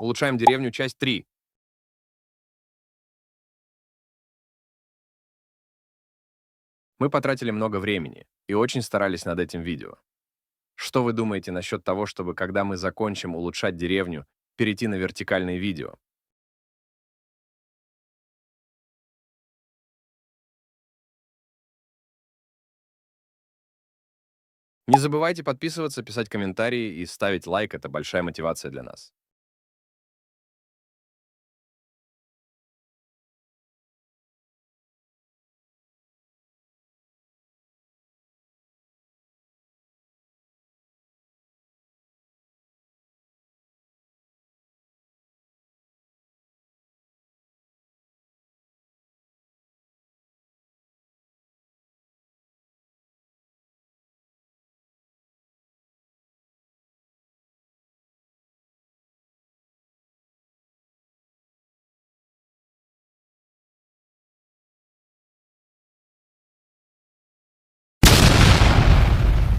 Улучшаем деревню, часть 3. Мы потратили много времени и очень старались над этим видео. Что вы думаете насчет того, чтобы, когда мы закончим улучшать деревню, перейти на вертикальные видео? Не забывайте подписываться, писать комментарии и ставить лайк, это большая мотивация для нас.